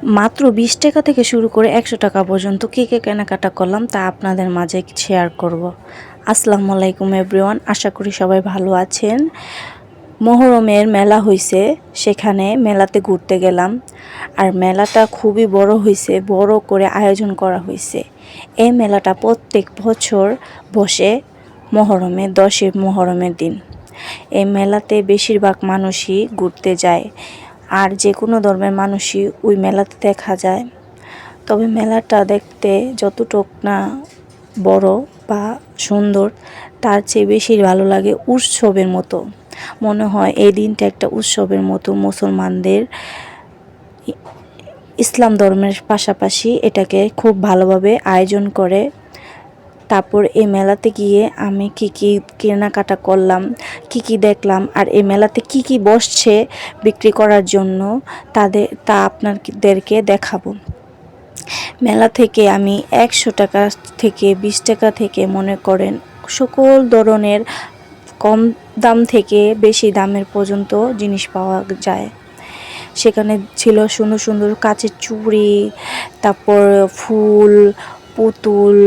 মাত্র 20 টাকা থেকে শুরু করে 100 টাকা পর্যন্ত কী কী কেনাকাটা করলাম তা আপনাদের মাঝে শেয়ার করব। আসসালামু আলাইকুম এভরিওয়ান, আশা করি সবাই ভালো আছেন। মহরমের মেলা হইছে, সেখানে মেলাতে ঘুরতে গেলাম। আর মেলাটা খুবই বড় হইছে, বড় করে আয়োজন করা হয়েছে। এই মেলাটা প্রত্যেক বছর বসে মহরমে 10 মহরমের দিন। এই মেলাতে বেশিরভাগ মানুষই ঘুরতে যায়, আর যে কোনো ধর্মের মানুষই ওই মেলাতে দেখা যায়। তবে মেলাটা দেখতে যতটুক না বড় বা সুন্দর, তার চেয়ে বেশি ভালো লাগে উৎসবের মতো। মনে হয় এই দিনটা একটা উৎসবের মতো। মুসলমানদের ইসলাম ধর্মের পাশাপাশি এটাকে খুব ভালোভাবে আয়োজন করে। তারপর এই মেলাতে গিয়ে আমি কি কি কেনাকাটা করলাম, কি কি দেখলাম, আর এই মেলাতে কি কি বসছে বিক্রি করার জন্য তা আপনাদেরকে দেখাবো। মেলা থেকে আমি 100 টাকা থেকে 20 টাকা থেকে মনে করেন সকল ধরনের কম দাম থেকে বেশি দামের পর্যন্ত জিনিস পাওয়া যায়। সেখানে ছিল সুন্দর সুন্দর কাচের চুড়ি, তারপর ফুল, পুতুল।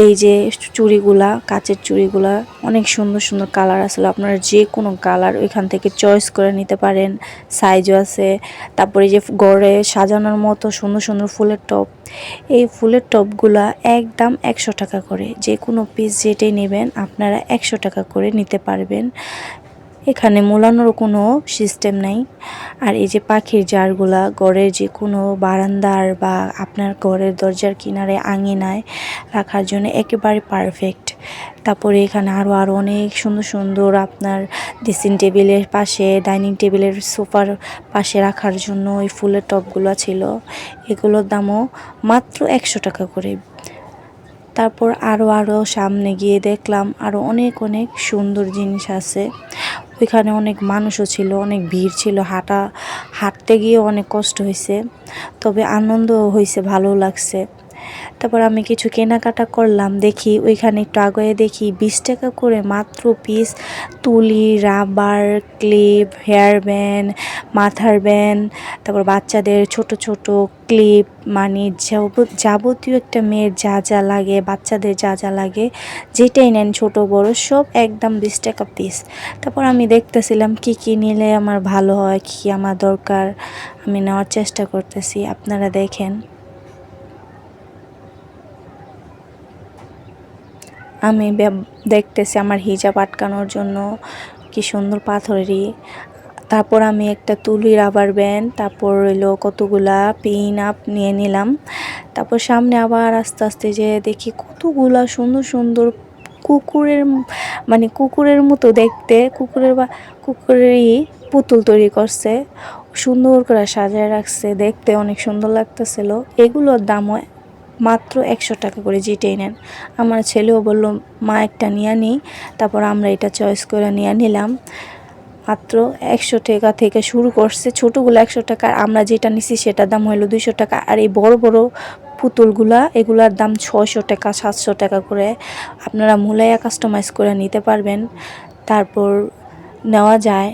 এই যে চুড়িগুলা, কাচের চুড়িগুলা অনেক সুন্দর সুন্দর কালার আসলে, আপনারা যে কোনো কালার ওইখান থেকে চয়েস করে নিতে পারেন, সাইজও আছে। তারপরে যে গড়ে সাজানোর মতো সুন্দর সুন্দর ফুলের টপ, এই ফুলের টপগুলা একদম 100 টাকা করে। যে কোনো পিস যেটাই নেবেন আপনারা 100 টাকা করে নিতে পারবেন। এখানে মোলানোর কোনো সিস্টেম নাই। আর এই যে পাখির জারগুলা ঘরের যে কোনো বারান্দার বা আপনার ঘরের দরজার কিনারে আঙিনায় রাখার জন্য একেবারে পারফেক্ট। তারপরে এখানে আরও অনেক সুন্দর সুন্দর আপনার ড্রেসিং টেবিলের পাশে, ডাইনিং টেবিলের সোফার পাশে রাখার জন্য ওই ফুলের টবগুলো ছিল। এগুলোর দামও মাত্র 100 টাকা করে। তারপর আরও সামনে গিয়ে দেখলাম আরও অনেক অনেক সুন্দর জিনিস আছে। ওইখানে অনেক মানুষও ছিল, অনেক ভিড় ছিল, হাঁটতে গিয়ে অনেক কষ্ট হয়েছে, তবে আনন্দও হয়েছে, ভালো লাগছে। তারপর আমি কিছু কেনাকাটা করলাম। দেখি ওইখানে একটু আগে দেখি 20 টাকা করে মাত্র পিস তুলি, রাবার, ক্লিপ, হেয়ার ব্যান্ড, মাথার ব্যান্ড, তারপর বাচ্চাদের ছোট ছোট ক্লিপ, মানে যাবতীয় একটা মেয়ের যা যা লাগে, বাচ্চাদের যা যা লাগে, যেটাই নেন ছোট বড় সব একদম 20 টাকা পিস। তারপর আমি দেখতেছিলাম কি কি নিলে আমার ভালো হয়, কি আমার দরকার, আমি নেওয়ার চেষ্টা করতেছি। আপনারা দেখেন, আমি দেখতেছি আমার হিজাব আটকানোর জন্য কি সুন্দর পাথরেরই। তারপর আমি একটা তুলি, রাবার ব্যান্ড, তারপর রইলো কতগুলা পিন আপ নিয়ে নিলাম। তারপর সামনে আবার আস্তে আস্তে যে দেখি কতগুলা সুন্দর সুন্দর কুকুরের, মানে কুকুরের মতো দেখতে, কুকুরেরই পুতুল তৈরি করছে, সুন্দর করে সাজায় রাখছে, দেখতে অনেক সুন্দর লাগতেছিল। এগুলোর দামও মাত্র 100 টাকা করে, যেটাই নেন। আমার ছেলেও বলল মা একটা নিয়ে নিই, তারপর আমরা এটা চয়েস করে নিয়ে নিলাম। মাত্র 100 টাকা থেকে শুরু করছে, ছোটোগুলো 100 টাকা, আর আমরা যেটা নিছি সেটার দাম হলো 200 টাকা। আর এই বড় বড় পুতুলগুলা, এগুলার দাম 600 টাকা, 700 টাকা করে। আপনারা মূলায়া কাস্টমাইজ করে নিতে পারবেন, তারপর নেওয়া যায়।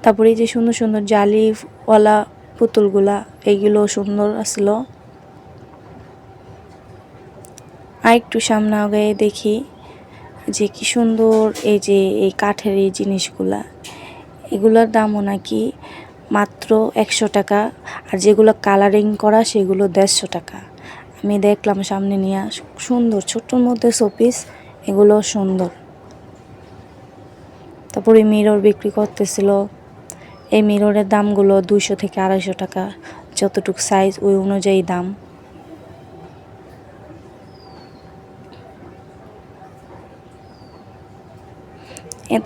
তারপরে এই যে সুন্দর সুন্দর জালিওয়ালা পুতুলগুলা, এইগুলো সুন্দর আসলো। আর একটু সামনে আগে দেখি যে কি সুন্দর এই যে এই কাঠের এই জিনিসগুলা, এগুলোর দামও নাকি মাত্র 100 টাকা। আর যেগুলো কালারিং করা সেগুলো 150 টাকা। আমি দেখলাম সামনে নিয়ে, সুন্দর ছোট্টোর মধ্যে শোপিস, এগুলো সুন্দর। তারপরে মিরর বিক্রি করতেছিল। এই মিররের দামগুলো 200 থেকে 250 টাকা, যতটুক সাইজ ওই অনুযায়ী দাম।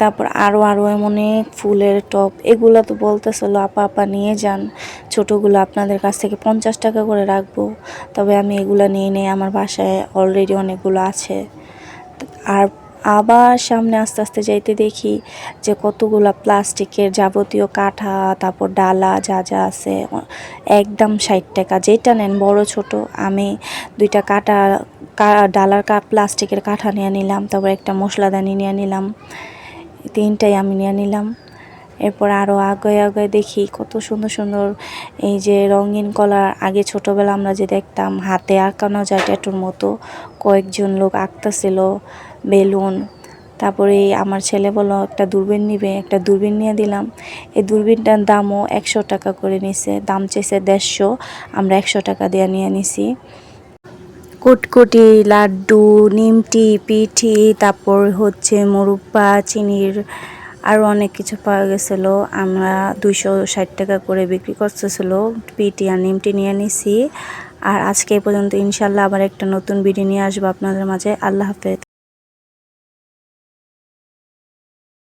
তারপর আরও অনেক ফুলের টপ, এগুলো তো বলতেছিল আপা নিয়ে যান, ছোটোগুলো আপনাদের কাছ থেকে 50 টাকা করে রাখবো। তবে আমি এগুলো নিয়ে নেই, আমার বাসায় অলরেডি অনেকগুলো আছে। আর আবার সামনে আস্তে আস্তে যাইতে দেখি যে কতগুলা প্লাস্টিকের যাবতীয় কাঠা, তারপর ডালা যা যা আছে একদম 60 টাকা, যেটা নেন বড় ছোট। আমি 2টা ডালার প্লাস্টিকের কাঠা নিয়ে নিলাম, তারপর একটা মশলাদানি নিয়ে নিলাম, 3টাই আমি নিয়ে নিলাম। এরপর আরও আগে আগে দেখি কত সুন্দর সুন্দর এই যে রঙিন কলা। আগে ছোটোবেলা আমরা যে দেখতাম হাতে আঁকানো যায় ট্যাটুর মতো, কয়েকজন লোক আঁকতেছিল বেলুন। তারপরে আমার ছেলে বলল একটা দূরবীন নিবে, একটা দূরবীন নিয়ে দিলাম। এই দূরবীনটার দামও 100 টাকা করে নিছে, দাম চেয়েছে 150, আমরা 100 টাকা দিয়ে নিয়ে নিছি। কুটকুটি, লাড্ডু, নিমটি, পিঠি, তারপর হচ্ছে মুরব্বা, চিনির আরও অনেক কিছু পাওয়া গেছিলো। আমরা 260 টাকা করে বিক্রি করতেছিল। পিঠি আর নিমটি নিয়ে নিছি। আর আজকে এই পর্যন্ত, ইনশাল্লাহ আবার একটা নতুন ভিডিও নিয়ে আসবো আপনাদের মাঝে। আল্লাহ হাফেজ।